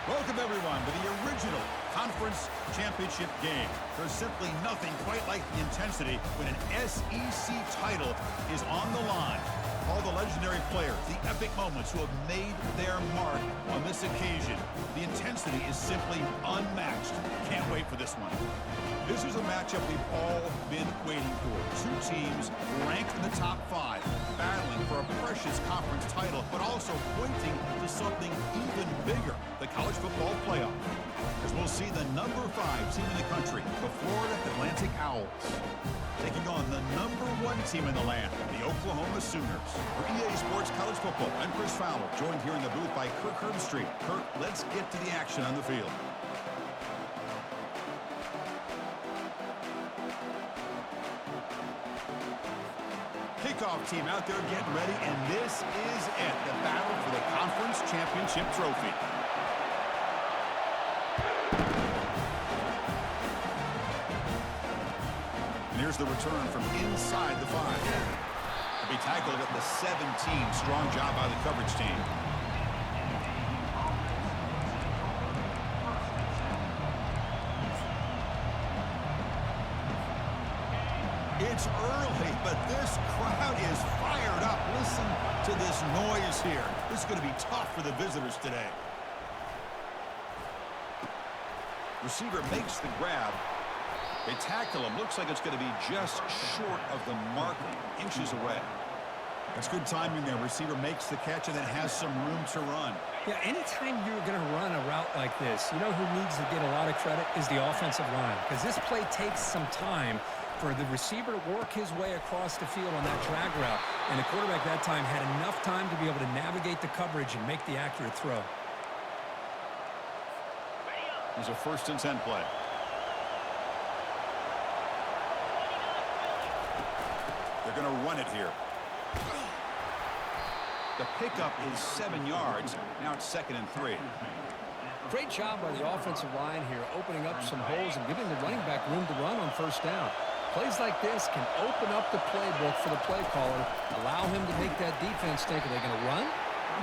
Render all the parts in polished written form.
Welcome, everyone, to the original conference championship game. There's simply nothing quite like the intensity when an SEC title is on the line. All the legendary players, the epic moments who have made their mark on this occasion. The intensity is simply unmatched. Can't wait for this one. This is a matchup we've all been waiting for. Two teams ranked in the top 5, battling for a precious conference title, but also pointing to something even bigger, the college football playoff. As we'll see the number 5 team in the country, the Florida Atlantic Owls, taking on the number 1 team in the land, the Oklahoma Sooners. For EA Sports College Football, I'm Chris Fowler, joined here in the booth by Kirk Herbstreit. Kirk, let's get to the action on the field. Kickoff team out there getting ready, and this is it, the battle for the conference championship trophy. And here's the return from inside the 5. To be tackled at the 17. Strong job by the coverage team. It's early, but this crowd is fired up. Listen to this noise here. This is going to be tough for the visitors today. Receiver makes the grab. They tackle him. Looks like it's going to be just short of the mark, inches away. That's good timing there. Receiver makes the catch and then has some room to run. Yeah, anytime you're going to run a route like this, you know who needs to get a lot of credit is the offensive line, because this play takes some time for the receiver to work his way across the field on that drag route. And the quarterback that time had enough time to be able to navigate the coverage and make the accurate throw. Here's a 1st and 10 play. They're going to run it here. The pickup is 7 yards. Now it's 2nd and 3. Great job by the offensive line here, opening up some holes and giving the running back room to run on 1st down. Plays like this can open up the playbook for the play caller, allow him to make that defense think, are they going to run?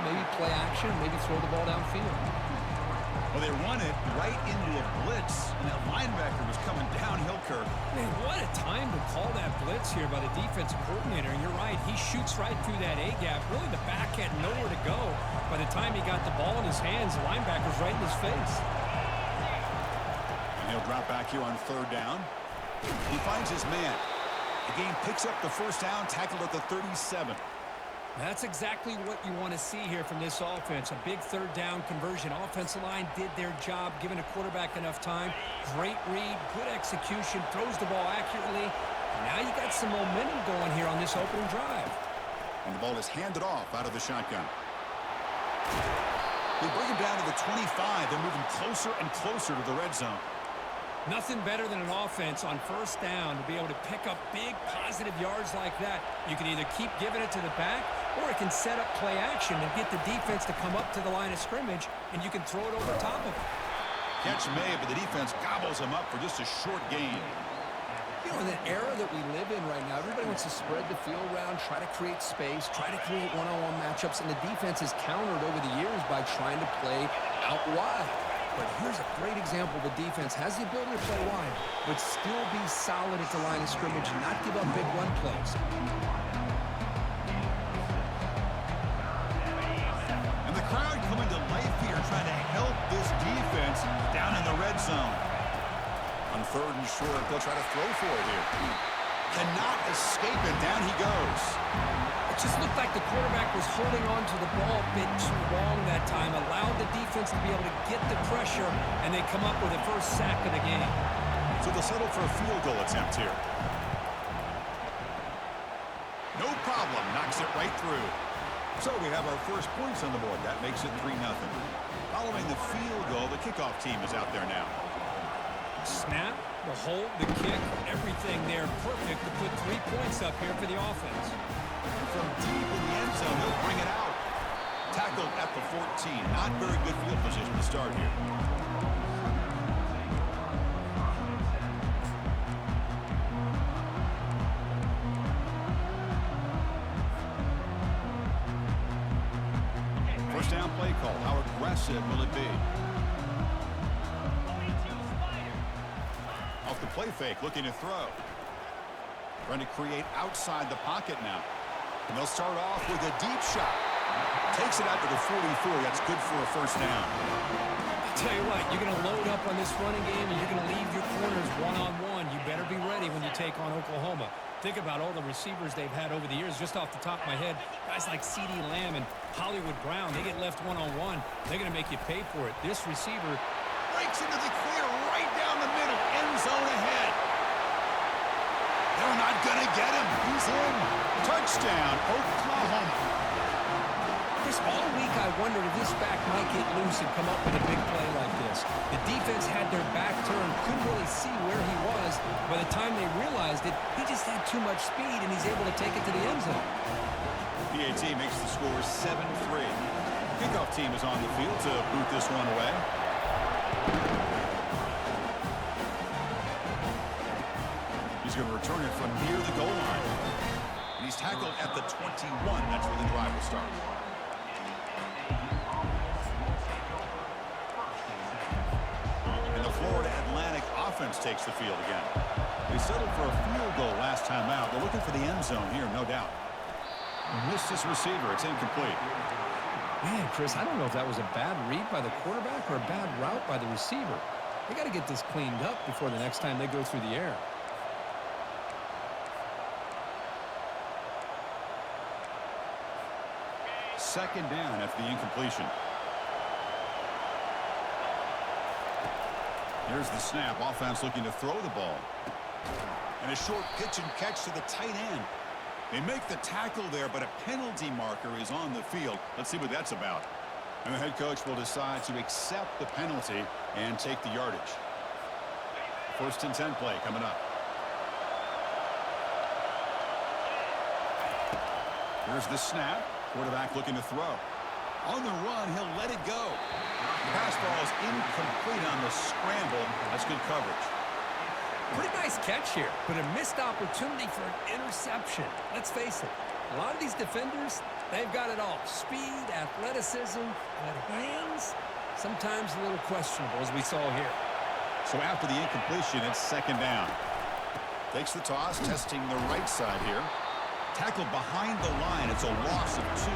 Maybe play action, maybe throw the ball downfield. Well, they run it right into a blitz, and that linebacker was coming downhill, Kirk. Man, what a time to call that blitz here by the defensive coordinator. And you're right, he shoots right through that A-gap. Really, the back had nowhere to go. By the time he got the ball in his hands, the linebacker's right in his face. And he'll drop back here on 3rd down. He finds his man. The game picks up the 1st down, tackled at the 37. That's exactly what you want to see here from this offense. A big 3rd down conversion. Offensive line did their job, giving a quarterback enough time. Great read, good execution, throws the ball accurately. And now you got some momentum going here on this opening drive. And the ball is handed off out of the shotgun. They bring him down to the 25. They're moving closer and closer to the red zone. Nothing better than an offense on 1st down to be able to pick up big positive yards like that. You can either keep giving it to the back, or it can set up play action and get the defense to come up to the line of scrimmage, and you can throw it over top of it. Catch made, but the defense gobbles him up for just a short gain. You know, in the era that we live in right now, everybody wants to spread the field around, try to create space, try to create one-on-one matchups, and the defense has countered over the years by trying to play out wide. But here's a great example. The defense has the ability to play wide, but still be solid at the line of scrimmage and not give up big run plays. And the crowd coming to life here, trying to help this defense down in the red zone. On 3rd and short, they'll try to throw for it here. Cannot escape it. Down he goes. It just looked like the quarterback was holding on to the ball a bit too long that time, allowed the defense to be able to get the pressure, and they come up with the 1st sack of the game. So they'll settle for a field goal attempt here. No problem. Knocks it right through. So we have our 1st points on the board. That makes it 3-0. Following the field goal, the kickoff team is out there now. Snap, the hold, the kick, everything there perfect to put 3 points up here for the offense. From deep in the end zone, he'll bring it out. Tackled at the 14. Not very good field position to start here. First down play call. How aggressive will it be? off the play fake, looking to throw. Trying to create outside the pocket now. And they'll start off with a deep shot. Takes it out to the 44. That's good for a first down. I'll tell you what, you're going to load up on this running game, and you're going to leave your corners one-on-one. You better be ready when you take on Oklahoma. Think about all the receivers they've had over the years. Just off the top of my head, guys like CeeDee Lamb and Hollywood Brown, they get left one-on-one. They're going to make you pay for it. This receiver Breaks into the clear right down the middle. End zone ahead. They're not going to get him. He's in. Touchdown, Oklahoma. Chris, all week I wondered if this back might get loose and come up with a big play like this. The defense had their back turned, couldn't really see where he was. By the time they realized it, he just had too much speed, and he's able to take it to the end zone. PAT makes the score 7-3. Kickoff team is on the field to boot this one away. He's going to return it from near the goal line. And he's tackled at the 21. That's where the drive will start. And the Florida Atlantic offense takes the field again. They settled for a field goal last time out. They're looking for the end zone here, no doubt. Missed his receiver. It's incomplete. Man, Chris, I don't know if that was a bad read by the quarterback or a bad route by the receiver. They got to get this cleaned up before the next time they go through the air. Second down after the incompletion. Here's the snap. Offense looking to throw the ball. And a short pitch and catch to the tight end. They make the tackle there, but a penalty marker is on the field. Let's see what that's about. And the head coach will decide to accept the penalty and take the yardage. First and 10 play coming up. Here's the snap. Quarterback looking to throw. On the run, he'll let it go. The pass ball is incomplete on the scramble. That's good coverage. Pretty nice catch here, but a missed opportunity for an interception. Let's face it, a lot of these defenders, they've got it all. Speed, athleticism, but hands, sometimes a little questionable, as we saw here. So after the incompletion, it's second down. Takes the toss, testing the right side here. Tackled behind the line. It's a loss of 2.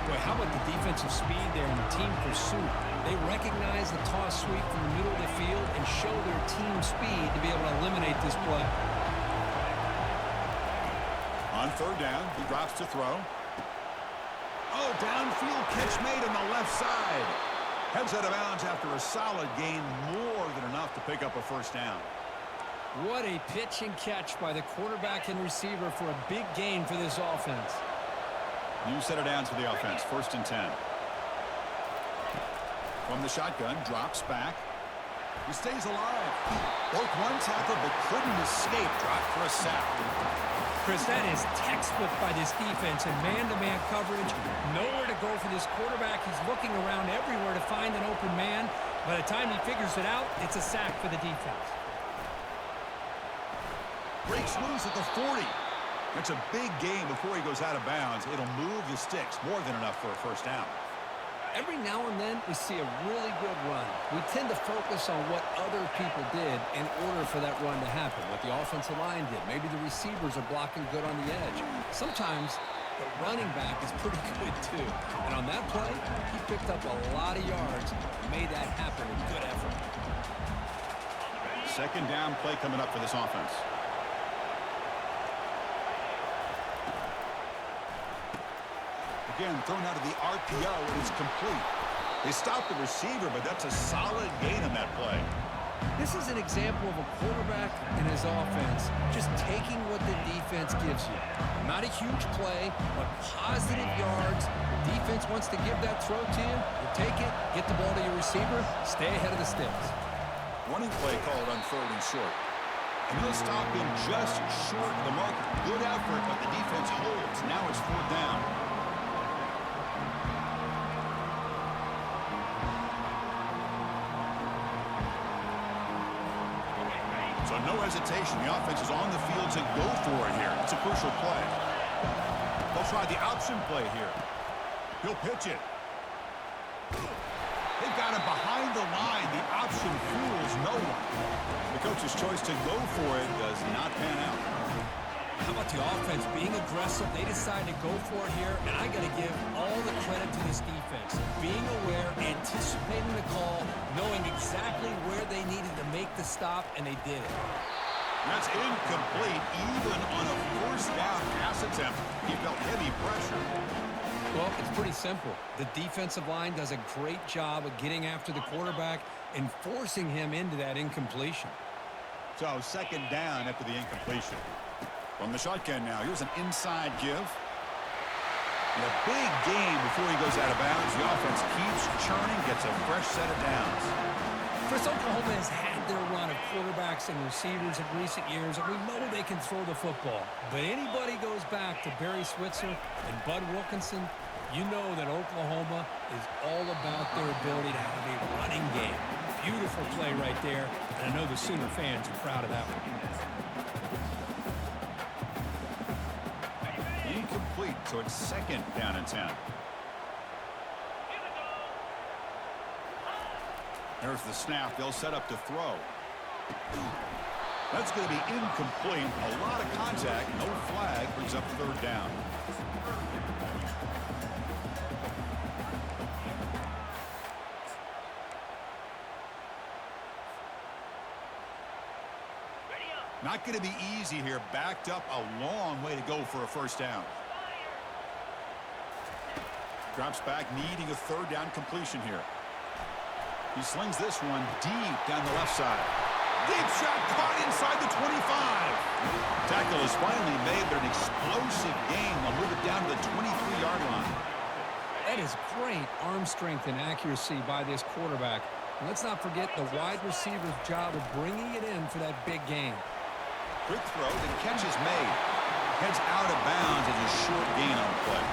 Boy, how about the defensive speed there in the team pursuit? They recognize the toss sweep from the middle of the field and show their team speed to be able to eliminate this play. On third down, he drops to throw. Oh, downfield catch made on the left side. Heads out of bounds after a solid gain, more than enough to pick up a first down. What a pitch and catch by the quarterback and receiver for a big gain for this offense. New set of downs for the offense. First and 10. From the shotgun, drops back. He stays alive. Broke one tackle, but couldn't escape. Dropped for a sack. Chris, that is textbook by this defense in man-to-man coverage. Nowhere to go for this quarterback. He's looking around everywhere to find an open man. By the time he figures it out, it's a sack for the defense. Breaks loose at the 40. That's a big gain before he goes out of bounds. It'll move the sticks. More than enough for a first down. Every now and then, we see a really good run. We tend to focus on what other people did in order for that run to happen, what the offensive line did. Maybe the receivers are blocking good on the edge. Sometimes the running back is pretty good, too. And on that play, he picked up a lot of yards and made that happen with good effort. Second down play coming up for this offense. Again, thrown out of the RPO, and it's complete. They stopped the receiver, but that's a solid gain on that play. This is an example of a quarterback and his offense just taking what the defense gives you. Not a huge play, but positive yards. The defense wants to give that throw to you. You take it, get the ball to your receiver, stay ahead of the sticks. Running play called on third and short. And they'll stop him just short of the marker. Good effort, but the defense holds. Now it's fourth down. So no hesitation. The offense is on the field to go for it here. It's a crucial play. They'll try the option play here. He'll pitch it. They've got him behind the line. The option fools no one. The coach coach's choice to go for it does not pan out. How about the offense being aggressive? They decided to go for it here, and I got to give all the credit to this defense. Being aware, anticipating the call, knowing exactly where they needed to make the stop, and they did it. That's incomplete, even on a first down pass attempt. He felt heavy pressure. Well, it's pretty simple. The defensive line does a great job of getting after the quarterback and forcing him into that incompletion. So second down after the incompletion. From the shotgun now, here's an inside give. And a big game before he goes out of bounds. The offense keeps churning, gets a fresh set of downs. Chris, Oklahoma has had their run of quarterbacks and receivers in recent years, and we know they can throw the football. But anybody goes back to Barry Switzer and Bud Wilkinson, you know that Oklahoma is all about their ability to have a running game. Beautiful play right there, and I know the Sooner fans are proud of that one. Incomplete, so it's second down and 10. There's the snap. They'll set up to throw. That's going to be incomplete. A lot of contact. No flag. Brings up third down. Not going to be easy here. Backed up a long way to go for a first down. Drops back, needing a third down completion here. He slings this one deep down the left side. Deep shot caught inside the 25. Tackle is finally made, but an explosive game. They'll move it down to the 23-yard line. That is great arm strength and accuracy by this quarterback. And let's not forget the wide receiver's job of bringing it in for that big game. Quick throw, the catch is made. Heads out of bounds as a short gain on the play.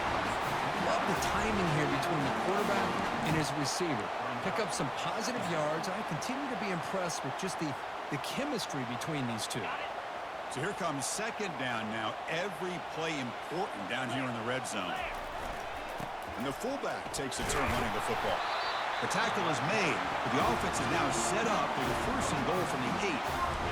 Love the timing here between the quarterback and his receiver. Pick up some positive yards, and I continue to be impressed with just the chemistry between these two. So here comes second down now. Every play important down here in the red zone. And the fullback takes a turn running the football. The tackle is made, but the offense is now set up with a first and goal from the 8.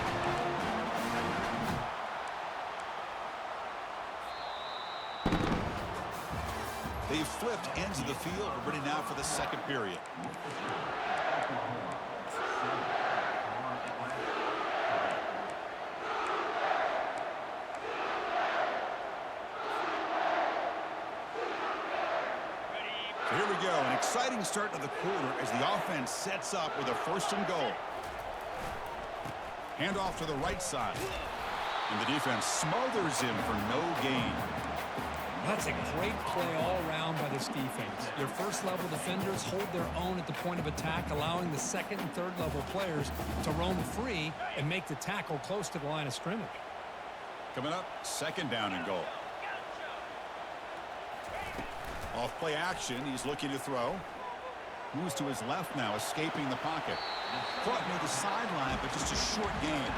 They've flipped ends of the field. We're ready now for the second period. So here we go. An exciting start to the quarter as the offense sets up with a first and goal. Handoff to the right side. And the defense smothers him for no gain. That's a great play all around by this defense. Your first-level defenders hold their own at the point of attack, allowing the second and third-level players to roam free and make the tackle close to the line of scrimmage. Coming up, second down and goal. Off play action, he's looking to throw. Moves to his left now, escaping the pocket. Caught near the sideline, but just a short gain.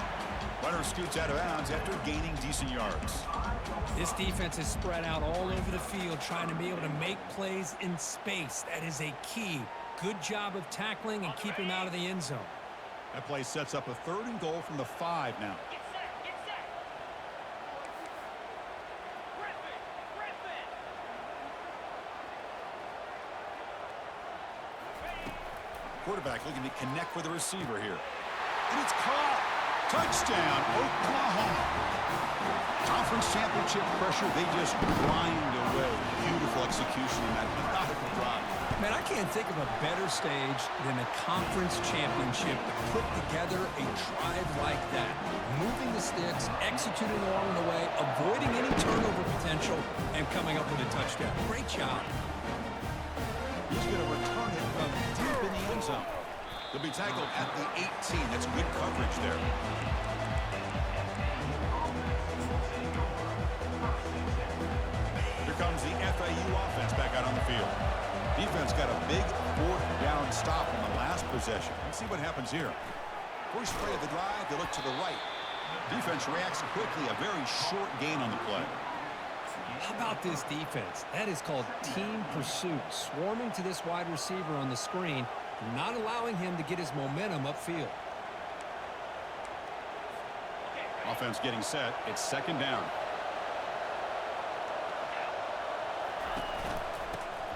Runner scoots out of bounds after gaining decent yards. This defense is spread out all over the field, trying to be able to make plays in space. That is a key. Good job of tackling and keeping him out of the end zone. That play sets up a third and goal from the 5 now. Quarterback looking to connect with the receiver here. And it's caught. Touchdown, Oklahoma. Conference championship pressure, they just grind away. Beautiful execution in that methodical drive. Man, I can't think of a better stage than a conference championship to put together a drive like that. Moving the sticks, executing along the way, avoiding any turnover potential, and coming up with a touchdown. Great job. He's going to return it from deep in the end zone. He'll be tackled at the 18. That's good coverage there. Here comes the FAU offense back out on the field. Defense got a big fourth down stop on the last possession. Let's see what happens here. First play of the drive, they look to the right. Defense reacts quickly, a very short gain on the play. How about this defense? That is called team pursuit. Swarming to this wide receiver on the screen, not allowing him to get his momentum upfield. Offense getting set. It's second down.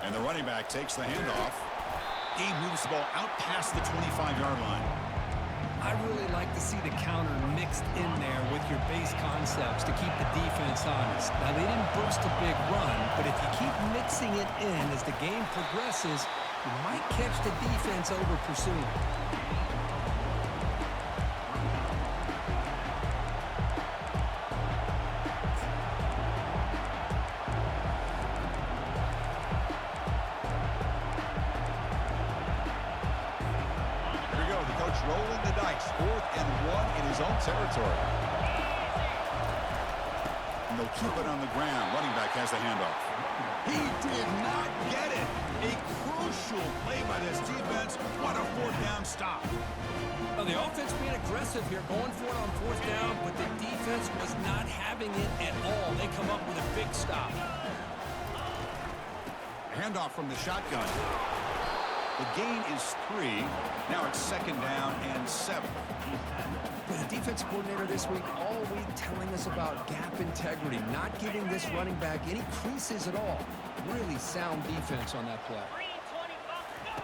And the running back takes the handoff. He moves the ball out past the 25-yard line. I really like to see the counter mixed in there with your base concepts to keep the defense honest. Now, they didn't burst a big run, but if you keep mixing it in as the game progresses, you might catch the defense over pursuing. Rolling the dice, 4th and 1 in his own territory. And they'll keep it on the ground. Running back has the handoff. He did not get it. A crucial play by this defense. What a 4th down stop. Well, the offense being aggressive here, going for it on 4th down, but the defense was not having it at all. They come up with a big stop. Handoff from the shotgun. The gain is 3. Now it's second down and 7. The defense coordinator this week, all week telling us about gap integrity, not giving this running back any creases at all. Really sound defense on that play.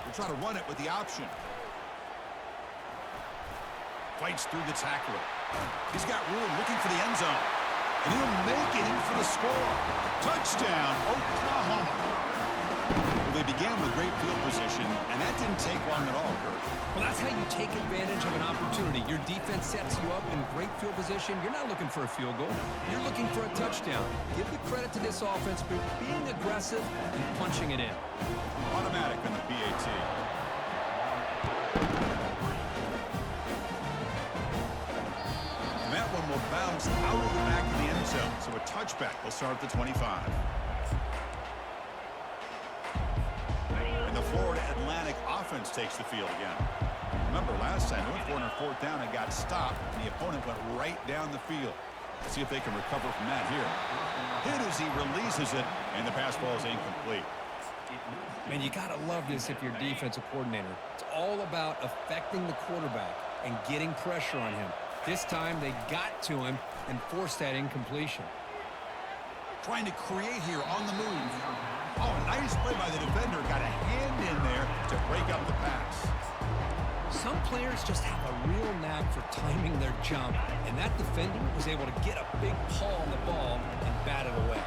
We'll try to run it with the option. Fights through the tackler. He's got room looking for the end zone. And he'll make it in for the score. Touchdown, Oklahoma. Well, they began with great field position, and that didn't take long at all, Kurt. Well, that's how you take advantage of an opportunity. Your defense sets you up in great field position. You're not looking for a field goal. You're looking for a touchdown. Give the credit to this offense for being aggressive and punching it in. Automatic on the PAT. And that one will bounce out of the back of the end zone, so a touchback will start at the 25. The Florida Atlantic offense takes the field again. Remember last time, they went for it on 4th down and got stopped, and the opponent went right down the field. Let's see if they can recover from that here. Hit as he releases it, and the pass ball is incomplete. Man, you got to love this if you're defensive coordinator. It's all about affecting the quarterback and getting pressure on him. This time, they got to him and forced that incompletion. Trying to create here on the move. Oh, nice play by the defender. Got a hand in there to break up the pass. Some players just have a real knack for timing their jump, and that defender was able to get a big paw on the ball and bat it away.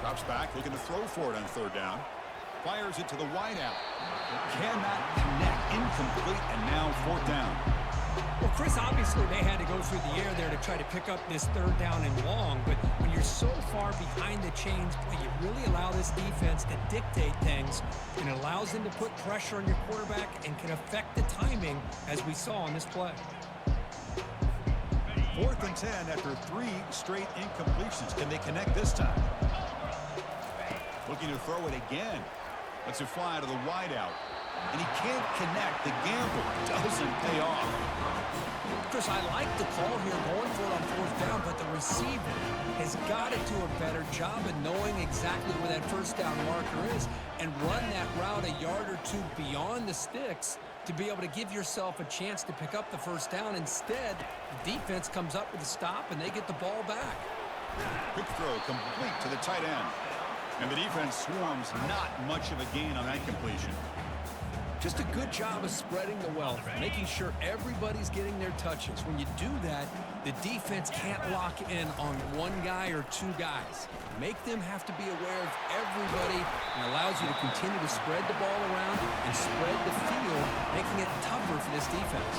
Drops back, looking to throw for it on 3rd down. Fires it to the wideout. Cannot connect. Incomplete, and now 4th down. Well, Chris, obviously they had to go through the air there to try to pick up this 3rd down and long, but when you're so far behind the chains, boy, you really allow this defense to dictate things, and it allows them to put pressure on your quarterback and can affect the timing, as we saw on this play. 4th and 10 after 3 straight incompletions. Can they connect this time? Looking to throw it again. Lets it fly to the wideout. And he can't connect. The gamble doesn't pay off. Chris, I like the call here going for it on 4th down, but the receiver has got to do a better job of knowing exactly where that 1st down marker is and run that route a yard or 2 beyond the sticks to be able to give yourself a chance to pick up the 1st down. Instead, the defense comes up with a stop, and they get the ball back. Quick throw complete to the tight end. And the defense swarms not much of a gain on that completion. Just a good job of spreading the wealth, making sure everybody's getting their touches. When you do that, the defense can't lock in on one guy or 2 guys. Make them have to be aware of everybody, and allows you to continue to spread the ball around and spread the field, making it tougher for this defense.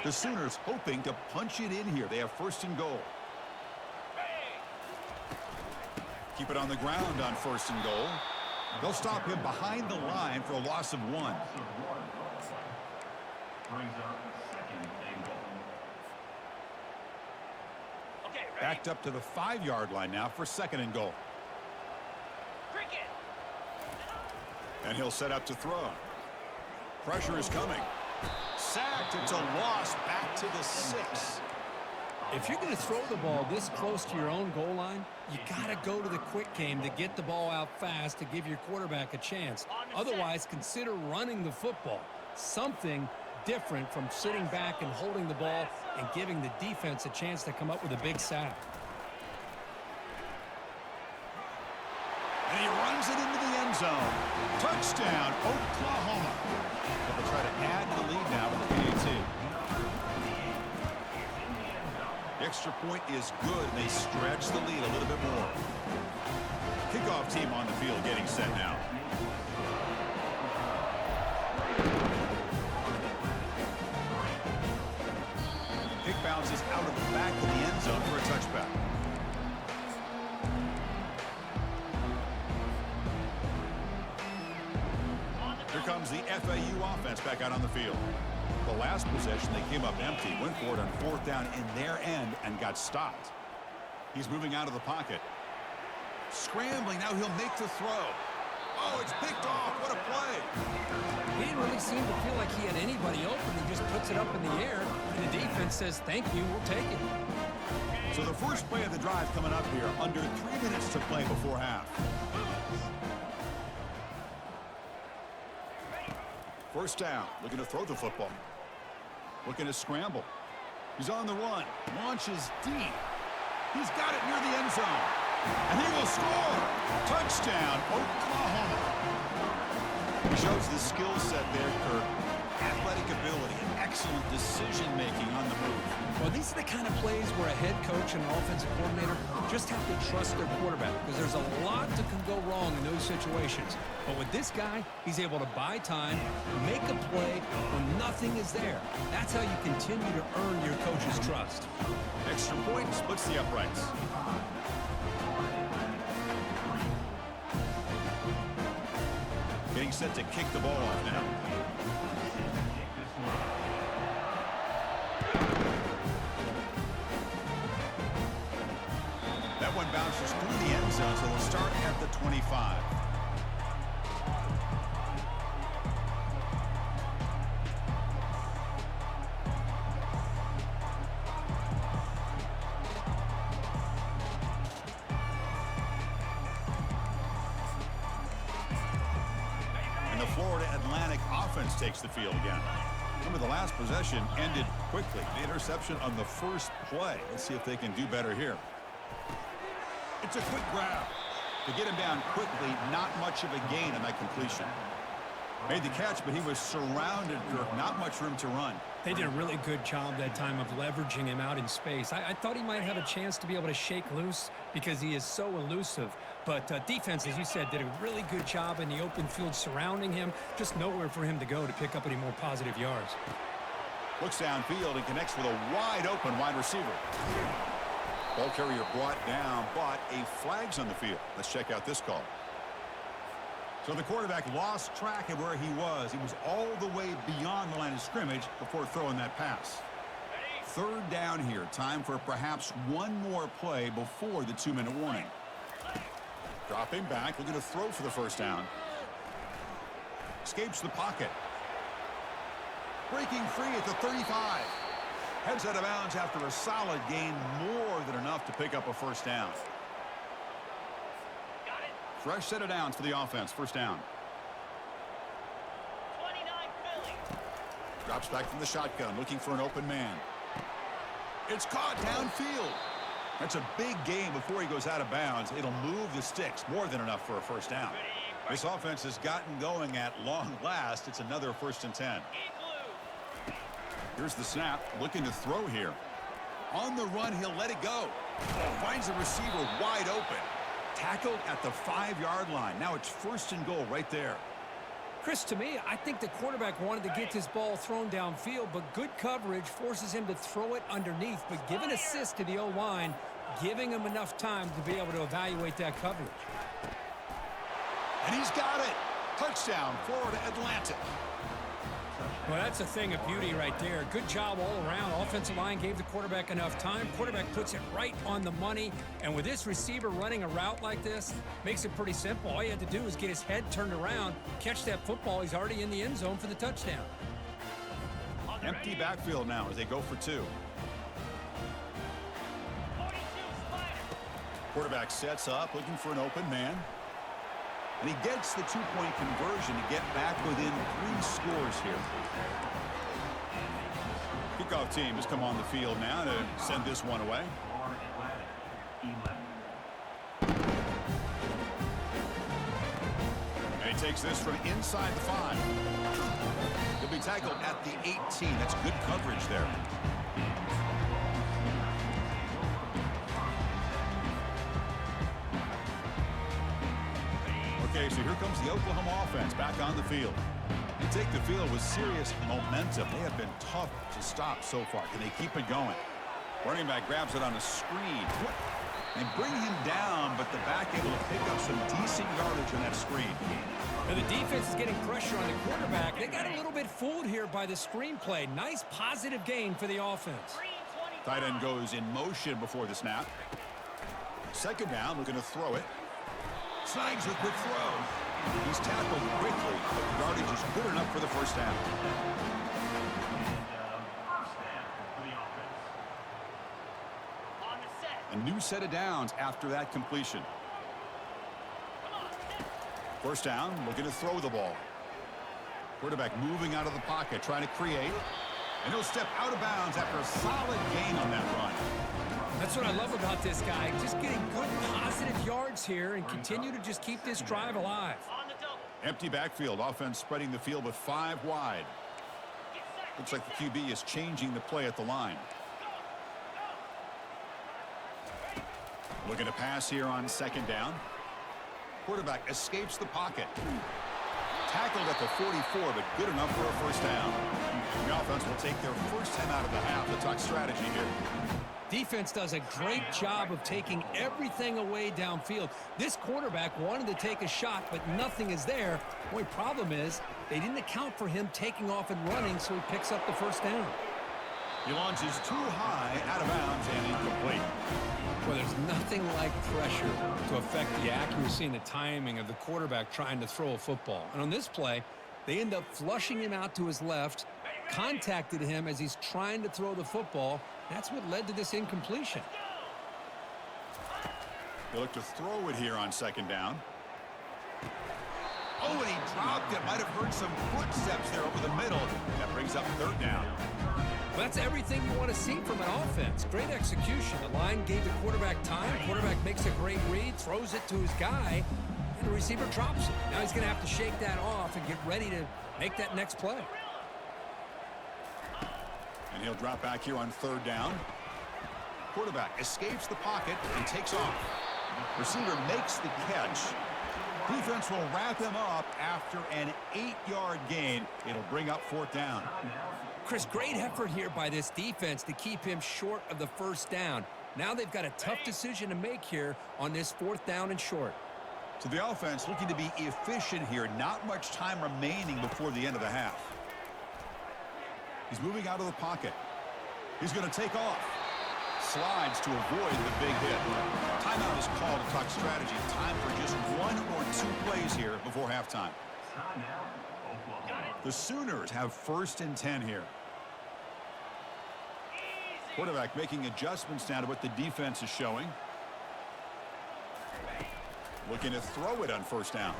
The Sooners hoping to punch it in here. They have 1st and goal. Keep it on the ground on 1st and goal. They'll stop him behind the line for a loss of 1. Backed up to the 5-yard line now for 2nd and goal. And he'll set up to throw. Pressure is coming. Sacked. It's a loss back to the 6. If you're going to throw the ball this close to your own goal line, you got to go to the quick game to get the ball out fast to give your quarterback a chance. Otherwise, consider running the football. Something different from sitting back and holding the ball and giving the defense a chance to come up with a big sack. And he runs it into the end zone. Touchdown, Oklahoma. They'll try to add to the lead now with the PAT. The extra point is good, and they stretch the lead a little bit more. Kickoff team on the field getting set now. Kick bounces out of the back of the end zone for a touchback. Here comes the FAU offense back out on the field. The last possession, they came up empty, went for it on fourth down in their end and got stopped. He's moving out of the pocket. Scrambling, now he'll make the throw. Oh, it's picked off. What a play. He didn't really seem to feel like he had anybody open. He just puts it up in the air, and the defense says, thank you, we'll take it. So the first play of the drive coming up here, under 3 minutes to play before half. First down, looking to throw the football. Looking to scramble. He's on the run. Launches deep. He's got it near the end zone. And he will score. Touchdown, Oklahoma. He shows the skill set there, Kirk. Athletic ability and excellent decision-making on the move. Well, these are the kind of plays where a head coach and an offensive coordinator just have to trust their quarterback, because there's a lot that can go wrong in those situations. But with this guy, he's able to buy time, make a play when nothing is there. That's how you continue to earn your coach's trust. Extra point splits the uprights. Getting set to kick the ball off now. That one bounces through the end zone, so they'll start at the 25. And the Florida Atlantic offense takes the field again. Remember, the last possession ended quickly. The interception on the first play. Let's see if they can do better here. It's a quick grab. To get him down quickly, not much of a gain on that completion. Made the catch, but he was surrounded, Kirk. Not much room to run. They did a really good job that time of leveraging him out in space. I thought he might have a chance to be able to shake loose because he is so elusive. But defense, as you said, did a really good job in the open field surrounding him. Just nowhere for him to go to pick up any more positive yards. Looks downfield and connects with a wide-open wide receiver. Ball carrier brought down, but a flag's on the field. Let's check out this call. So the quarterback lost track of where he was. He was all the way beyond the line of scrimmage before throwing that pass. Third down here. Time for perhaps one more play before the 2-minute warning. Dropping back, looking to throw for the first down. Escapes the pocket. Breaking free at the 35. Heads out of bounds after a solid gain, more than enough to pick up a first down. Fresh set of downs for the offense. First down. 29 Philly. Drops back from the shotgun, looking for an open man. It's caught downfield. That's a big gain before he goes out of bounds. It'll move the sticks, more than enough for a first down. This offense has gotten going at long last. It's another 1st and 10. Here's the snap, looking to throw here. On the run, he'll let it go. Finds a receiver wide open. Tackled at the 5-yard line. Now it's 1st and goal right there. Chris, to me, I think the quarterback wanted to get this ball thrown downfield, but good coverage forces him to throw it underneath. But give an assist to the O-line, giving him enough time to be able to evaluate that coverage. And he's got it. Touchdown, Florida Atlantic. Well, that's a thing of beauty right there. Good job all around. Offensive line gave the quarterback enough time. Quarterback puts it right on the money. And with this receiver running a route like this, makes it pretty simple. All you had to do is get his head turned around, catch that football. He's already in the end zone for the touchdown. Empty backfield now as they go for 2. Quarterback sets up, looking for an open man. And he gets the 2-point conversion to get back within 3 scores here. Kickoff team has come on the field now to send this one away. And he takes this from inside the 5. He'll be tackled at the 18. That's good coverage there. Okay, so here comes the Oklahoma offense back on the field. They take the field with serious momentum. They have been tough to stop so far. Can they keep it going? Running back grabs it on a screen. They bring him down, but the back able to pick up some decent yardage on that screen. And the defense is getting pressure on the quarterback. They got a little bit fooled here by the screenplay. Nice positive gain for the offense. Tight end goes in motion before the snap. Second down, looking to throw it. Snags a quick throw. He's tackled quickly, but the yardage is good enough for the first down. A new set of downs after that completion. First down, looking to throw the ball. Quarterback moving out of the pocket, trying to create. And he'll step out of bounds after a solid gain on that run. That's what I love about this guy. Just getting good positive yards here and continue to just keep this drive alive. Empty backfield. Offense spreading the field with 5 wide. Looks like the QB is changing the play at the line. Looking to pass here on second down. Quarterback escapes the pocket. Tackled at the 44, but good enough for a first down. The offense will take their first time out of the half. The talk strategy here. Defense does a great job of taking everything away downfield. This quarterback wanted to take a shot, but nothing is there. The only problem is they didn't account for him taking off and running, so he picks up the first down. He launches too high, out of bounds, and incomplete. Well, there's nothing like pressure to affect the accuracy and the timing of the quarterback trying to throw a football. And on this play, they end up flushing him out to his left, contacted him as he's trying to throw the football. That's what led to this incompletion. They look to throw it here on second down. Oh, and he dropped it. Might have heard some footsteps there over the middle. That brings up third down. Well, that's everything you want to see from an offense. Great execution. The line gave the quarterback time. Quarterback makes a great read, throws it to his guy, and the receiver drops it. Now he's going to have to shake that off and get ready to make that next play. And he'll drop back here on third down. Quarterback escapes the pocket and takes off. Receiver makes the catch. Defense will wrap him up after an 8-yard gain. It'll bring up fourth down. Chris, great effort here by this defense to keep him short of the first down. Now they've got a tough decision to make here on this fourth down and short. So the offense looking to be efficient here. Not much time remaining before the end of the half. He's moving out of the pocket. He's going to take off. Slides to avoid the big hit. Timeout is called to talk strategy. Time for just 1 or 2 plays here before halftime. The Sooners have first and 10 here. Quarterback making adjustments now to what the defense is showing. Looking to throw it on first down.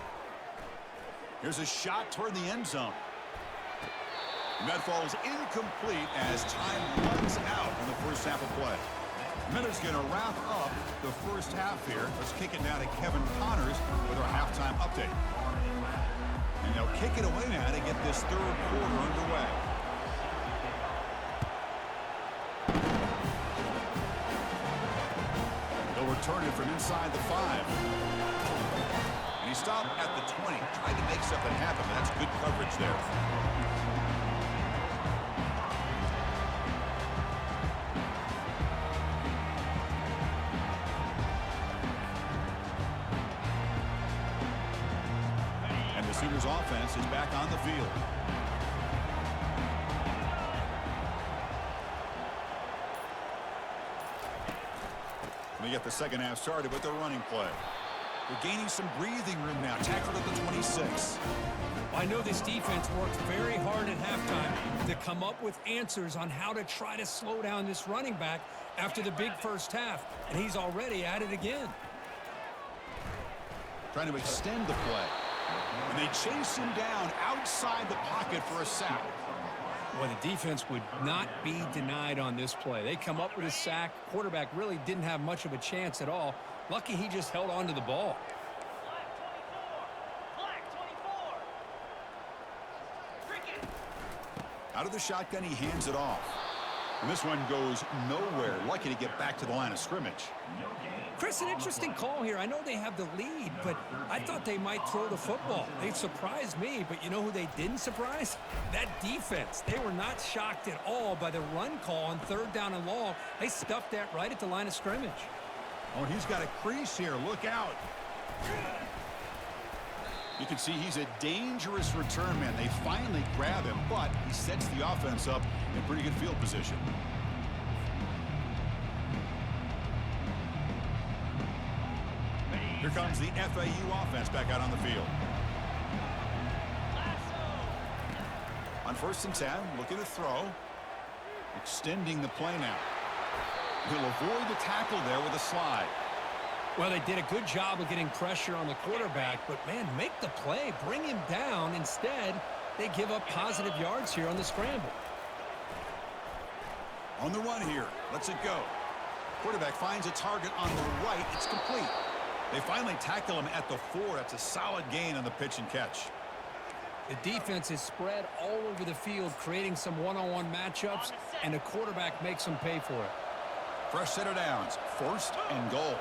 Here's a shot toward the end zone. And that falls incomplete as time runs out in the first half of play. Miller's going to wrap up the first half here. Let's kick it down to Kevin Connors with our halftime update. And they'll kick it away now to get this third quarter underway. They'll return it from inside the 5. And he stopped at the 20. Tried to make something happen, but that's good coverage there. Sooners offense is back on the field. We get the second half started with the running play. They're gaining some breathing room now. Tackled at the 26. I know this defense worked very hard at halftime to come up with answers on how to try to slow down this running back after the big first half, and he's already at it again. Trying to extend the play. And they chase him down outside the pocket for a sack. Well, the defense would not be denied on this play. They come up with a sack. Quarterback really didn't have much of a chance at all. Lucky he just held on to the ball. Out of the shotgun, he hands it off. And this one goes nowhere. Lucky to get back to the line of scrimmage. Chris, an interesting call here. I know they have the lead, but I thought they might throw the football. They surprised me, but you know who they didn't surprise? That defense. They were not shocked at all by the run call on 3rd down and long. They stuffed that right at the line of scrimmage. Oh, he's got a crease here. Look out. You can see he's a dangerous return man. They finally grab him, but he sets the offense up in pretty good field position. Here comes the FAU offense back out on the field. On 1st and 10, looking to throw. Extending the play now. He'll avoid the tackle there with a slide. Well, they did a good job of getting pressure on the quarterback, but, man, make the play. Bring him down. Instead, they give up positive yards here on the scramble. On the run here. Lets it go. Quarterback finds a target on the right. It's complete. They finally tackle him at the 4. That's a solid gain on the pitch and catch. The defense is spread all over the field, creating some one-on-one matchups, and the quarterback makes them pay for it. Fresh set of downs. 1st and goal.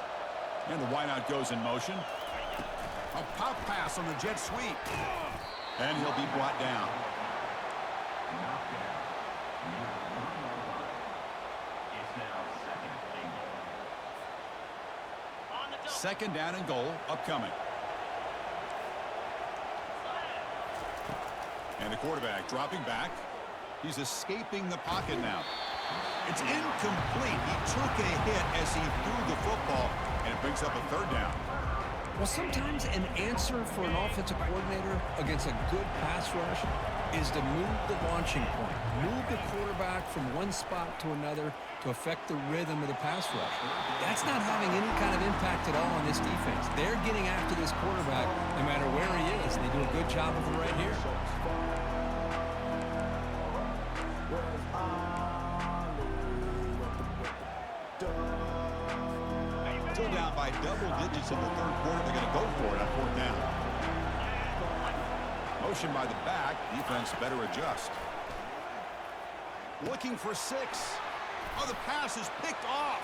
And the wideout goes in motion. A pop pass on the jet sweep. And he'll be brought down. Second down and goal upcoming. And the quarterback dropping back. He's escaping the pocket now. It's incomplete. He took a hit as he threw the football, and it brings up a 3rd down. Well, sometimes an answer for an offensive coordinator against a good pass rush is to move the launching point, move the quarterback from one spot to another to affect the rhythm of the pass rush. That's not having any kind of impact at all on this defense. They're getting after this quarterback no matter where he is, and they do a good job of it right here. Still down by double digits in the 3rd quarter. They're going to go for it on 4th down. Motion by the back. Defense better adjust. Looking for 6. Oh, the pass is picked off.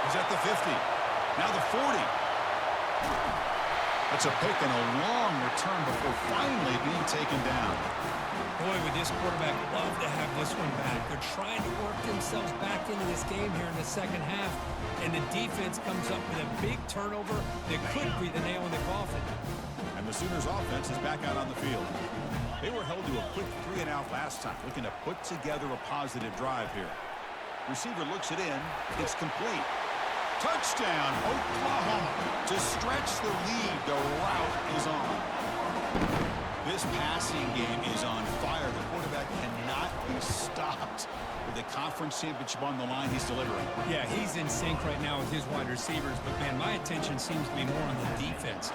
He's at the 50. Now the 40. That's a pick and a long return before finally being taken down. Boy, would this quarterback love to have this one back. They're trying to work themselves back into this game here in the 2nd half, and the defense comes up with a big turnover that could be the nail in the coffin. And the Sooners offense is back out on the field. They were held to a quick 3 and out last time, looking to put together a positive drive here. Receiver looks it in. It's complete. Touchdown, Oklahoma. To stretch the lead, the route is on. This passing game is on fire. The quarterback cannot be stopped. With the conference championship on the line, he's delivering. Yeah, he's in sync right now with his wide receivers, but, man, my attention seems to be more on the defense.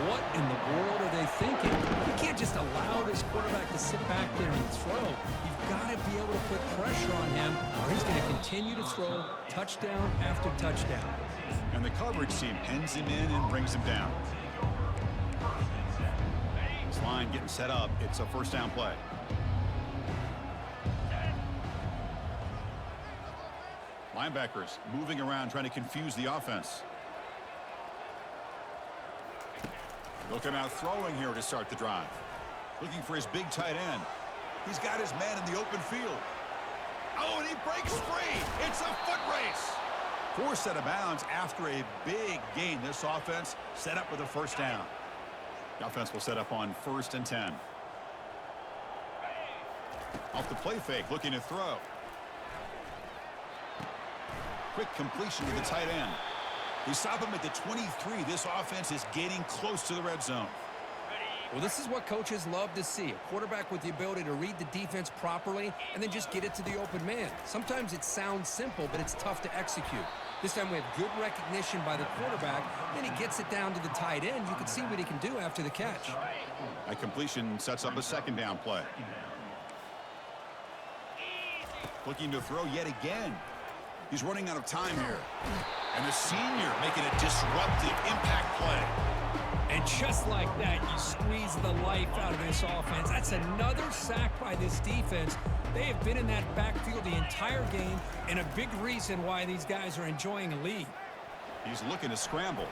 What in the world are they thinking? You can't just allow this quarterback to sit back there and throw. You've got to be able to put pressure on him, or he's going to continue to throw touchdown after touchdown. And the coverage team pins him in and brings him down. This line getting set up. It's a 1st down play. Linebackers moving around, trying to confuse the offense. Looking out throwing here to start the drive. Looking for his big tight end. He's got his man in the open field. Oh, and he breaks free. It's a foot race. 4 set of bounds after a big gain. This offense set up with a 1st down. The offense will set up on 1st and 10. Off the play fake, looking to throw. Quick completion to the tight end. They stop him at the 23. This offense is getting close to the red zone. Well, this is what coaches love to see. A quarterback with the ability to read the defense properly and then just get it to the open man. Sometimes it sounds simple, but it's tough to execute. This time we have good recognition by the quarterback, then he gets it down to the tight end. You can see what he can do after the catch. A completion sets up a second down play. Looking to throw yet again. He's running out of time here. And the senior making a disruptive impact play. And just like that, you squeeze the life out of this offense. That's another sack by this defense. They have been in that backfield the entire game, and a big reason why these guys are enjoying a lead. He's looking to scramble.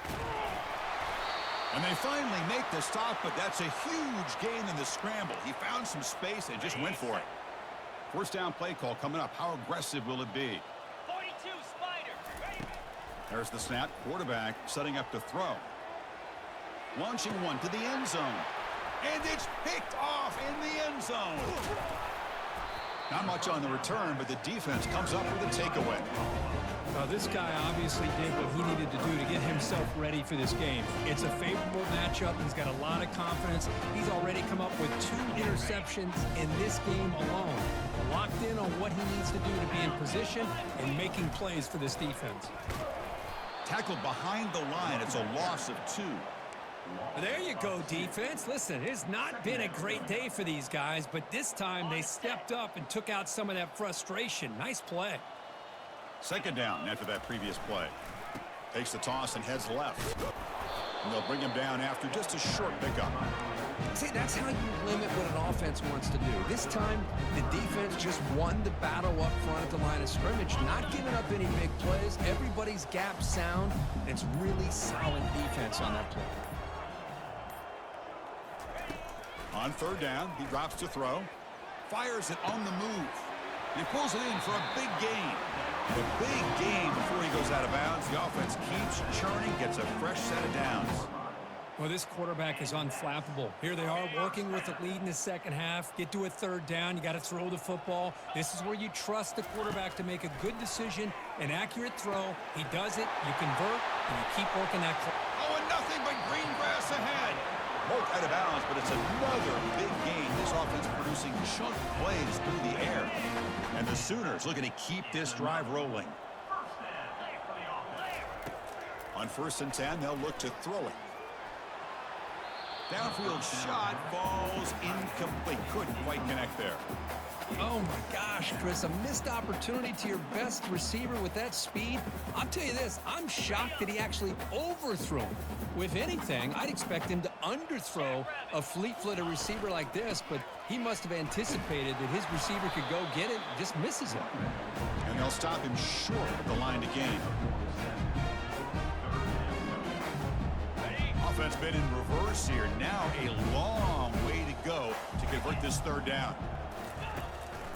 And they finally make the stop, but that's a huge gain in the scramble. He found some space and just went for it. First down play call coming up. How aggressive will it be? 42 Spider. Ready? There's the snap. Quarterback setting up to throw. Launching one to the end zone. And it's picked off in the end zone. Not much on the return, but the defense comes up with a takeaway. This guy obviously did what he needed to do to get himself ready for this game. It's a favorable matchup. He's got a lot of confidence. He's already come up with 2 interceptions in this game alone. Locked in on what he needs to do to be in position and making plays for this defense. Tackled behind the line. It's a loss of 2. There you go, defense. Listen, it's not been a great day for these guys, but this time they stepped up and took out some of that frustration. Nice play. Second down after that previous play. Takes the toss and heads left. And they'll bring him down after just a short pickup. See, that's how you limit what an offense wants to do. This time, the defense just won the battle up front at the line of scrimmage, not giving up any big plays. Everybody's gap sound. It's really solid defense on that play. On third down, he drops to throw. Fires it on the move. And he pulls it in for a big gain. A big gain before he goes out of bounds. The offense keeps churning, gets a fresh set of downs. Well, this quarterback is unflappable. Here they are working with the lead in the second half. Get to a third down. You got to throw the football. This is where you trust the quarterback to make a good decision, an accurate throw. He does it. You convert, and you keep working that clock. Oh, and nothing but green grass ahead. Both out of bounds, but it's another big gain. This offense producing chunk plays through the air. And the Sooners looking to keep this drive rolling. On 1st and 10, they'll look to throw it. Downfield shot falls incomplete. Couldn't quite connect there. Oh, my gosh, Chris, a missed opportunity to your best receiver with that speed. I'll tell you this, I'm shocked that he actually overthrew him. If anything, I'd expect him to underthrow a fleet-footed receiver like this, but he must have anticipated that his receiver could go get it and just misses it. And they'll stop him short of the line to gain. Offense been in reverse here. Now a long way to go to convert this third down.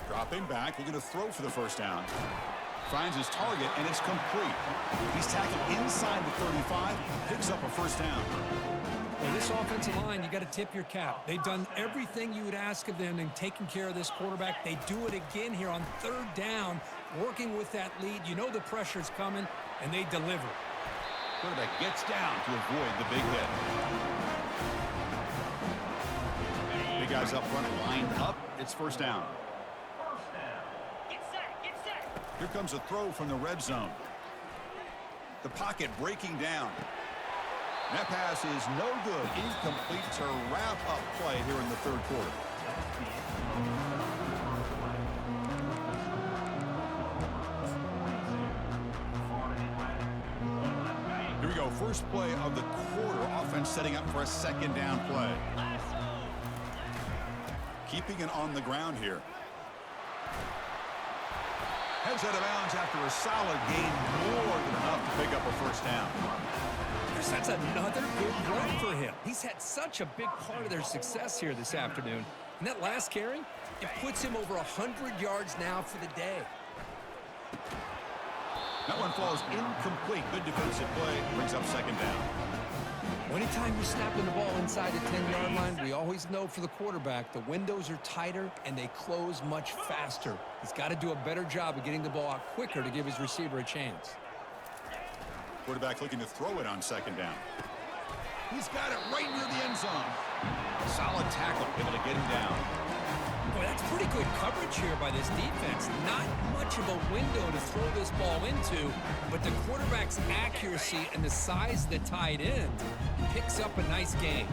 Dropping back, looking to throw for the first down. Finds his target, and it's complete. He's tackled inside the 35, picks up a first down. Well, this offensive line, you got to tip your cap. They've done everything you would ask of them in taking care of this quarterback. They do it again here on third down, working with that lead. You know the pressure's coming, and they deliver. Quarterback gets down to avoid the big hit. Big guys up front lined up. It's first down. Here comes a throw from the red zone. The pocket breaking down. That pass is no good. Incomplete to wrap up play here in the third quarter. Here we go. First play of the quarter. Offense setting up for a second down play. Keeping it on the ground here. Heads out of bounds after a solid gain, more than enough to pick up a first down. That's another good run for him. He's had such a big part of their success here this afternoon. And that last carry, it puts him over 100 yards now for the day. That one falls incomplete. Good defensive play. Brings up second down. Anytime you're snapping the ball inside the 10-yard line, we always know for the quarterback, the windows are tighter and they close much faster. He's got to do a better job of getting the ball out quicker to give his receiver a chance. Quarterback looking to throw it on second down. He's got it right near the end zone. Solid tackle, able to get him down. Boy, that's pretty good coverage here by this defense. Not much of a window to throw this ball into, but the quarterback's accuracy and the size of the tight end picks up a nice gain.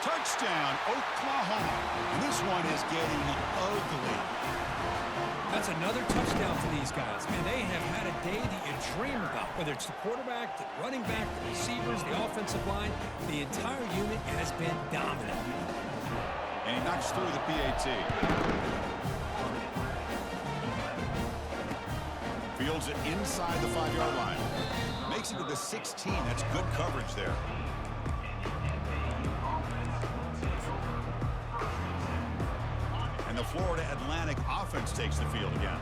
Touchdown, Oklahoma. And this one is getting ugly. That's another touchdown for these guys. Man, they have had a day that you dream about. Whether it's the quarterback, the running back, the receivers, the offensive line, the entire unit has been dominant. And he knocks through the PAT. Fields it inside the 5-yard line. Makes it to the 16. That's good coverage there. And the Florida Atlantic offense takes the field again.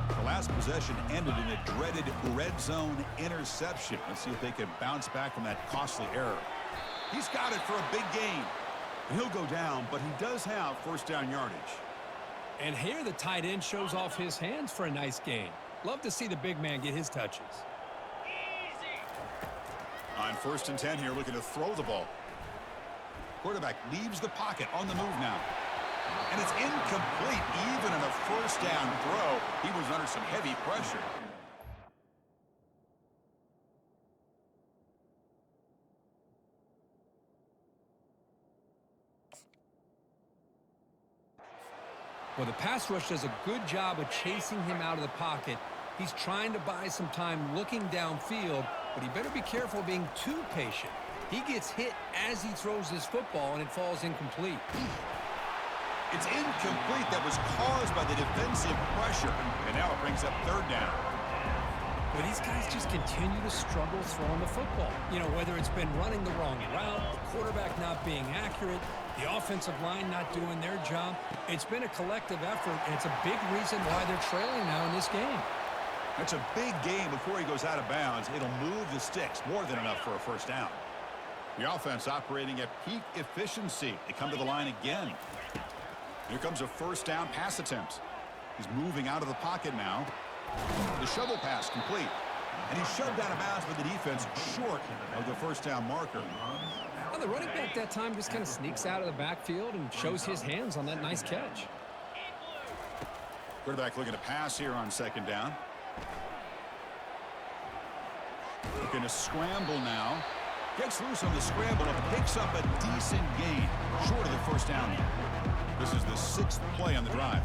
The last possession ended in a dreaded red zone interception. Let's see if they can bounce back from that costly error. He's got it for a big gain. He'll go down, but he does have first down yardage. And here the tight end shows off his hands for a nice gain. Love to see the big man get his touches. Easy. On 1st and 10 here, looking to throw the ball. Quarterback leaves the pocket on the move now. And it's incomplete. Even in a first down throw, he was under some heavy pressure. Well, the pass rush does a good job of chasing him out of the pocket. He's trying to buy some time looking downfield, but he better be careful being too patient. He gets hit as he throws his football, and it falls incomplete. It's incomplete. That was caused by the defensive pressure. And now it brings up 3rd down. But these guys just continue to struggle throwing the football. You know, whether it's been running the wrong route, the quarterback not being accurate, the offensive line not doing their job. It's been a collective effort, and it's a big reason why they're trailing now in this game. That's a big game before he goes out of bounds. It'll move the sticks more than enough for a first down. The offense operating at peak efficiency. They come to the line again. Here comes a first down pass attempt. He's moving out of the pocket now. The shovel pass complete. And he's shoved out of bounds with the defense short of the first down marker. Well, the running back that time just kind of sneaks out of the backfield and shows his hands on that nice catch. Quarterback looking to pass here on 2nd down. Looking to scramble now. Gets loose on the scramble and picks up a decent gain short of the first down. This is the 6th play on the drive.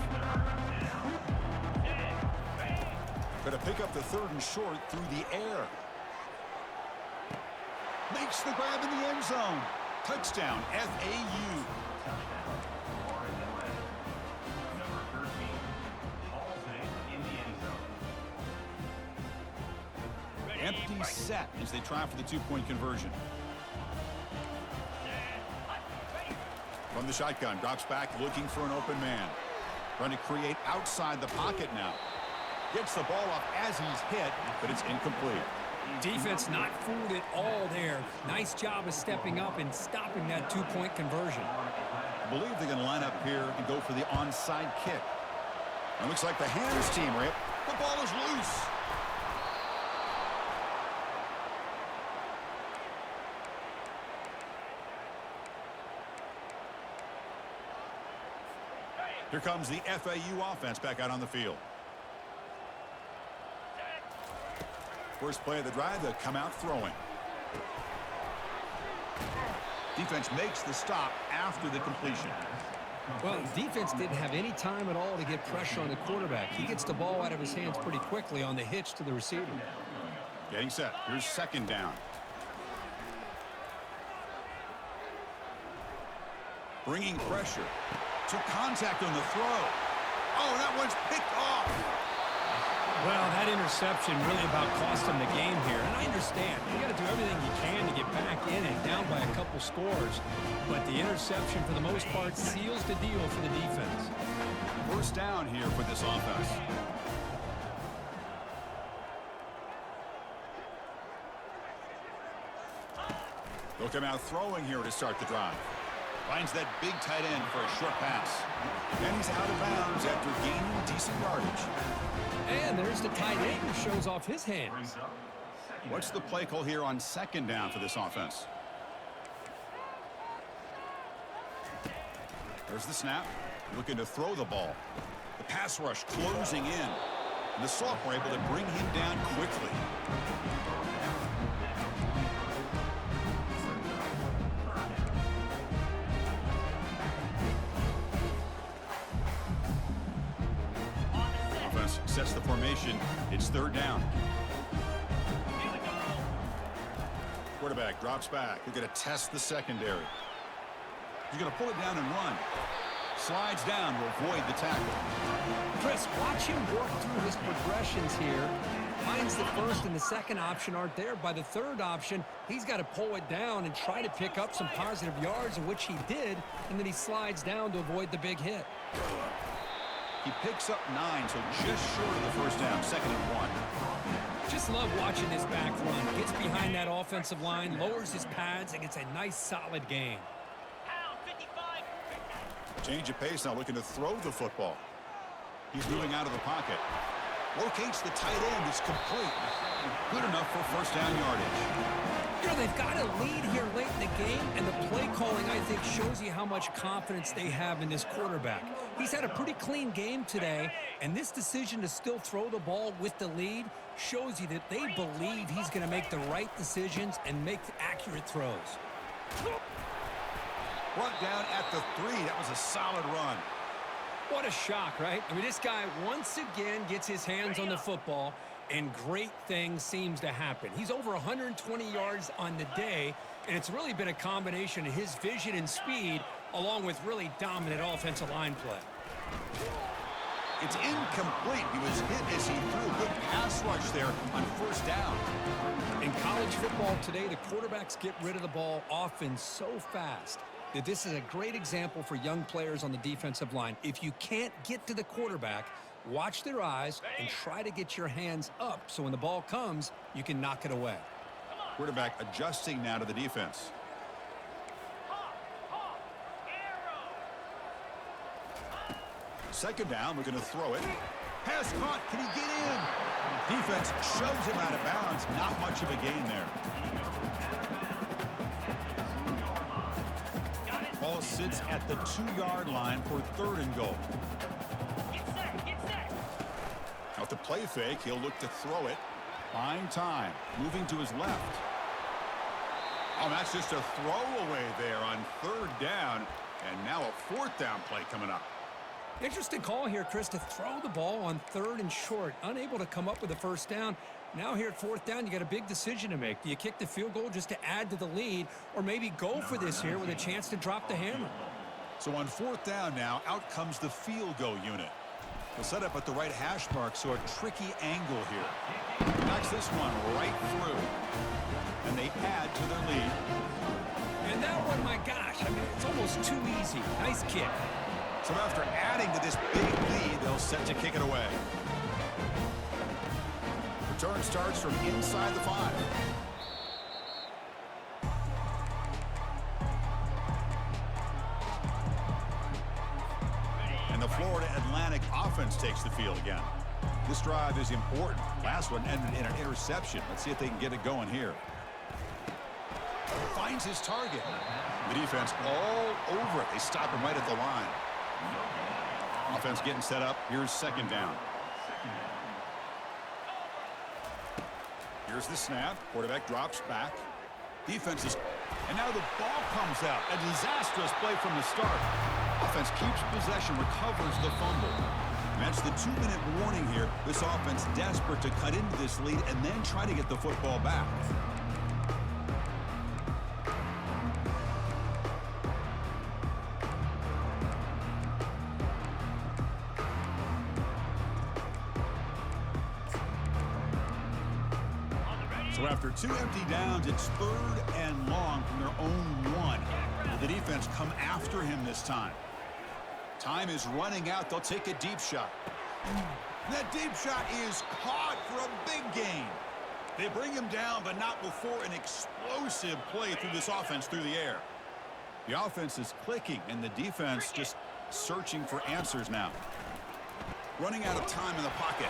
Going to pick up the 3rd and short through the air. Makes the grab in the end zone. Touchdown, FAU. Empty set as they try for the 2-point conversion. From the shotgun, drops back looking for an open man. Trying to create outside the pocket now. Gets the ball off as he's hit, but it's incomplete. Defense not fooled at all there. Nice job of stepping up and stopping that 2-point conversion. I believe they're going to line up here and go for the onside kick. It looks like the hands team, Rip. The ball is loose. Here comes the FAU offense back out on the field. First play of the drive, they'll come out throwing. Defense makes the stop after the completion. Well, defense didn't have any time at all to get pressure on the quarterback. He gets the ball out of his hands pretty quickly on the hitch to the receiver. Getting set. Here's 2nd down. Bringing pressure. Took contact on the throw. Oh, that one's picked off. Well, that interception really about cost him the game here. And I understand. You got to do everything you can to get back in and down by a couple scores. But the interception, for the most part, seals the deal for the defense. First down here for this offense. They'll come out throwing here to start the drive. Finds that big tight end for a short pass. And he's out of bounds after gaining decent yardage. And there's the tight end who shows off his hands. What's the play call here on second down for this offense? There's the snap. Looking to throw the ball. The pass rush closing in. And the sophomore able to bring him down quickly. Offense sets the formation. It's third down. Quarterback drops back. We're going to test the secondary. He's going to pull it down and run. Slides down to avoid the tackle. Chris, watch him work through his progressions here. Finds the first and the second option aren't there. By the third option, he's got to pull it down and try to pick up some positive yards, in which he did, and then he slides down to avoid the big hit. He picks up 9, so just short of the first down, 2nd and 1. Just love watching this back run. Gets behind that offensive line, lowers his pads, and gets a nice solid gain. Change of pace now, looking to throw the football. He's moving out of the pocket. Locates the tight end. It's complete. Good enough for first down yardage. You know, they've got a lead here late in the game, and the play calling, I think, shows you how much confidence they have in this quarterback. He's had a pretty clean game today, and this decision to still throw the ball with the lead shows you that they believe he's going to make the right decisions and make accurate throws. Brought down at the 3. That was a solid run. What a shock, right? I mean, this guy once again gets his hands on the football, and great things seems to happen. He's over 120 yards on the day, and it's really been a combination of his vision and speed, along with really dominant offensive line play. It's incomplete. He was hit as he threw a good pass rush there on first down. In college football today, the quarterbacks get rid of the ball often so fast that this is a great example for young players on the defensive line. If you can't get to the quarterback, watch their eyes and try to get your hands up so when the ball comes, you can knock it away. Quarterback adjusting now to the defense. Second down, we're going to throw it. Pass caught. Can he get in? Defense shoves him out of bounds. Not much of a gain there. Ball sits at the 2-yard line for 3rd and goal. Now with the play fake, he'll look to throw it. Buying time. Moving to his left. Oh, that's just a throwaway there on 3rd down. And now a 4th down play coming up. Interesting call here, Chris, to throw the ball on 3rd and short. Unable to come up with a first down. Now here at 4th down, you got a big decision to make. Do you kick the field goal just to add to the lead, or maybe go for this here with a chance to drop the hammer? So on 4th down now, out comes the field goal unit. They'll set up at the right hash mark, so a tricky angle here. Knocks this one right through. And they add to their lead. And that one, my gosh, I mean, it's almost too easy. Nice kick. So after adding to this big lead, they'll set to kick it away. Return starts from inside the 5. And the Florida Atlantic offense takes the field again. This drive is important. Last one ended in an interception. Let's see if they can get it going here. Finds his target. The defense all over it. They stop him right at the line. Offense getting set up. Here's 2nd down. Here's the snap. Quarterback drops back. Defense is... And now the ball comes out. A disastrous play from the start. Offense keeps possession, recovers the fumble. And that's the 2-minute warning here. This offense desperate to cut into this lead and then try to get the football back. So after 2 empty downs, it's 3rd and long from their own 1. Will the defense come after him this time? Time is running out. They'll take a deep shot. That deep shot is caught for a big gain. They bring him down, but not before an explosive play through this offense through the air. The offense is clicking, and the defense just searching for answers now. Running out of time in the pocket.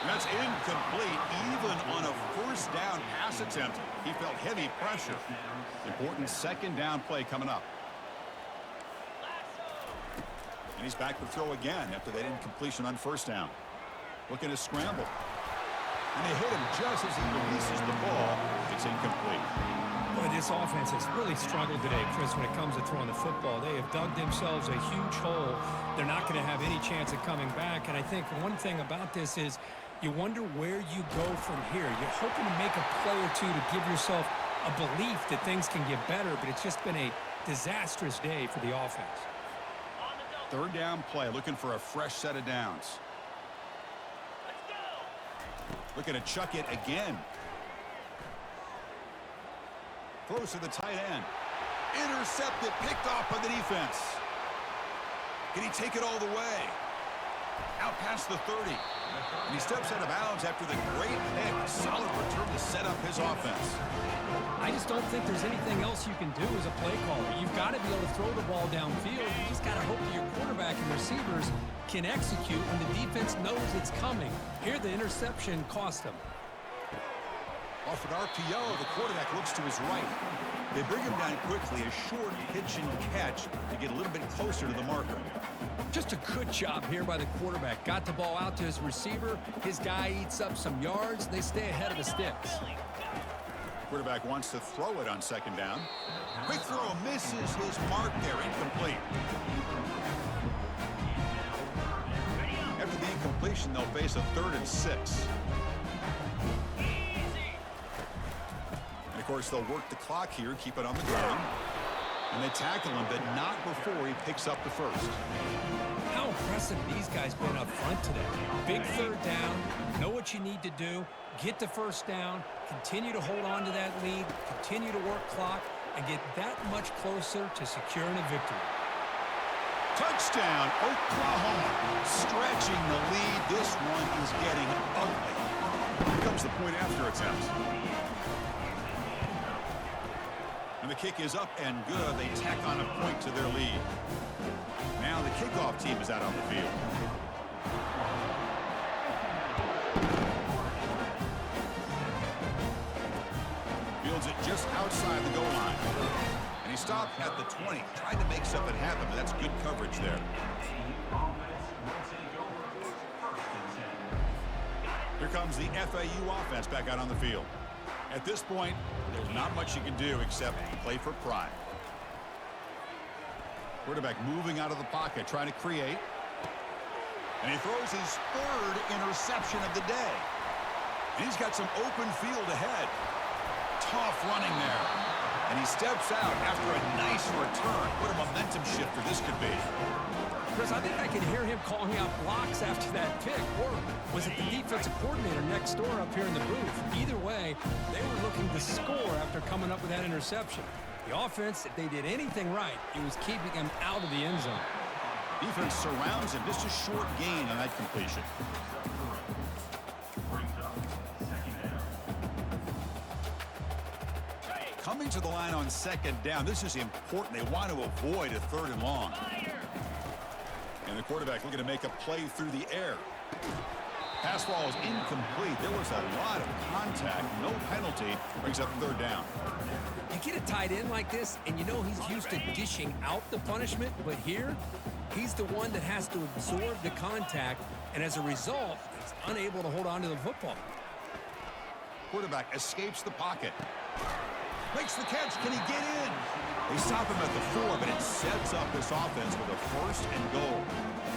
And that's incomplete. Even on a first down pass attempt, he felt heavy pressure. Important second down play coming up. And he's back to throw again after that incompletion on first down. Looking to scramble. And they hit him just as he releases the ball. It's incomplete. Boy, this offense has really struggled today, Chris, when it comes to throwing the football. They have dug themselves a huge hole. They're not going to have any chance of coming back. And I think one thing about this is you wonder where you go from here. You're hoping to make a play or two to give yourself a belief that things can get better, but it's just been a disastrous day for the offense. Third down play, looking for a fresh set of downs. Looking to chuck it again. Throws to the tight end. Intercepted, picked off by the defense. Can he take it all the way? Out past the 30. And he steps out of bounds after the great pick. A solid return to set up his offense. I just don't think there's anything else you can do as a play caller. You've got to be able to throw the ball downfield. You just got to hope that your quarterback and receivers can execute when the defense knows it's coming. Here, the interception cost them. Off an RPO, the quarterback looks to his right. They bring him down quickly, a short pitch and catch to get a little bit closer to the marker. Just a good job here by the quarterback. Got the ball out to his receiver. His guy eats up some yards. They stay ahead of the sticks. Quarterback wants to throw it on second down. Quick throw, misses his mark there, incomplete. After the incompletion, they'll face a 3rd and 6. And of course, they'll work the clock here, keep it on the ground. And they tackle him, but not before he picks up the first. How impressive these guys been up front today. Big third down, know what you need to do, get the first down, continue to hold on to that lead, continue to work clock, and get that much closer to securing a victory. Touchdown, Oklahoma. Stretching the lead. This one is getting ugly. Here comes the point after attempt. And the kick is up and good. They tack on a point to their lead. Now the kickoff team is out on the field. Fields it just outside the goal line. And he stopped at the 20, trying to make something happen, but that's good coverage there. Here comes the FAU offense back out on the field. At this point, there's not much you can do except play for pride. Quarterback moving out of the pocket, trying to create. And he throws his 3rd interception of the day. And he's got some open field ahead. Tough running there. And he steps out after a nice return. What a momentum shifter this could be. Chris, I think I can hear him calling out blocks after that pick. Or was it the defensive coordinator next door up here in the booth? Either way, they were looking to score after coming up with that interception. The offense, if they did anything right, it was keeping him out of the end zone. Defense surrounds him. Just a short gain on that completion. Coming to the line on second down. This is important. They want to avoid a 3rd and long. And the quarterback looking to make a play through the air. Pass ball is incomplete. There was a lot of contact. No penalty. Brings up 3rd down. You get a tight end like this, and you know he's used to dishing out the punishment, but here, he's the one that has to absorb the contact, and as a result, he's unable to hold on to the football. Quarterback escapes the pocket. Makes the catch. Can he get in? They stop him at the 4, but it sets up this offense with a 1st and goal.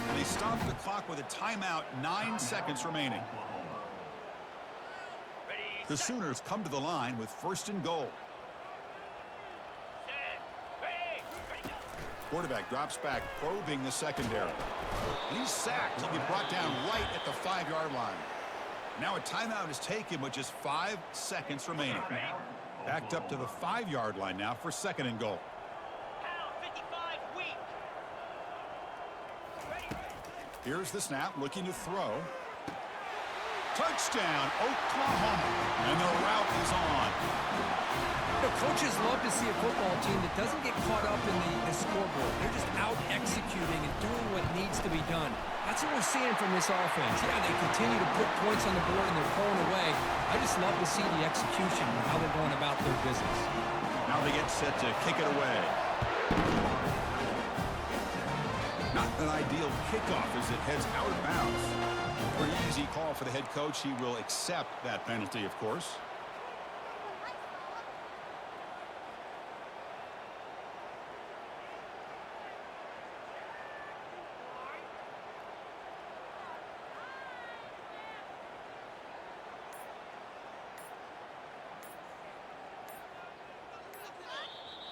And they stop the clock with a timeout, 9 seconds remaining. The Sooners come to the line with 1st and goal. Quarterback drops back, probing the secondary. And he's sacked. He'll be brought down right at the 5-yard line. Now a timeout is taken with just 5 seconds remaining. Backed up to the 5-yard line now for 2nd and goal. Here's the snap, looking to throw. Touchdown, Oklahoma. And the route is on. You know, Coaches love to see a football team that doesn't get caught up in the scoreboard. They're just out executing and doing what needs to be done. That's what we're seeing from this offense. Yeah, they continue to put points on the board and they're pulling away. I just love to see the execution and how they're going about their business. Now they get set to kick it away. Not an ideal kickoff as it heads out of bounds. Pretty easy call for the head coach. He will accept that penalty, of course.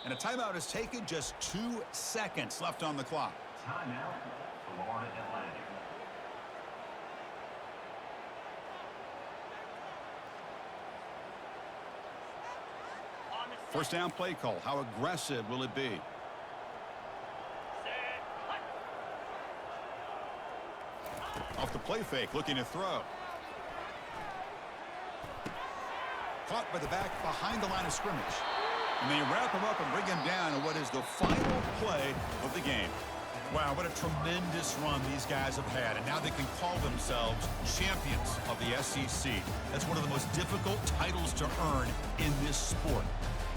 And a timeout is taken, just 2 seconds left on the clock. Timeout, Florida Atlantic. First down play call. How aggressive will it be? Off the play fake, looking to throw. Caught by the back behind the line of scrimmage. And they wrap him up and bring him down in what is the final play of the game. Wow, what a tremendous run these guys have had. And now they can call themselves champions of the SEC. That's one of the most difficult titles to earn in this sport.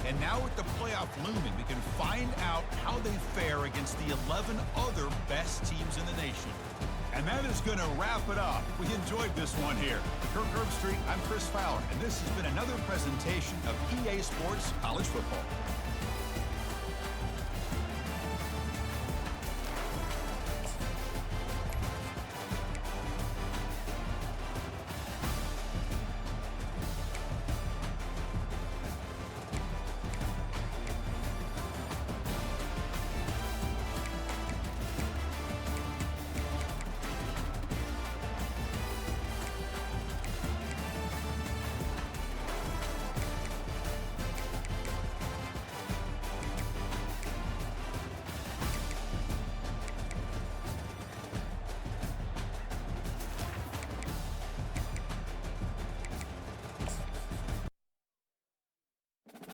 And now with the playoff looming, we can find out how they fare against the 11 other best teams in the nation. And that is going to wrap it up. We enjoyed this one here. Kirk Herbstreit, I'm Chris Fowler, and this has been another presentation of EA Sports College Football.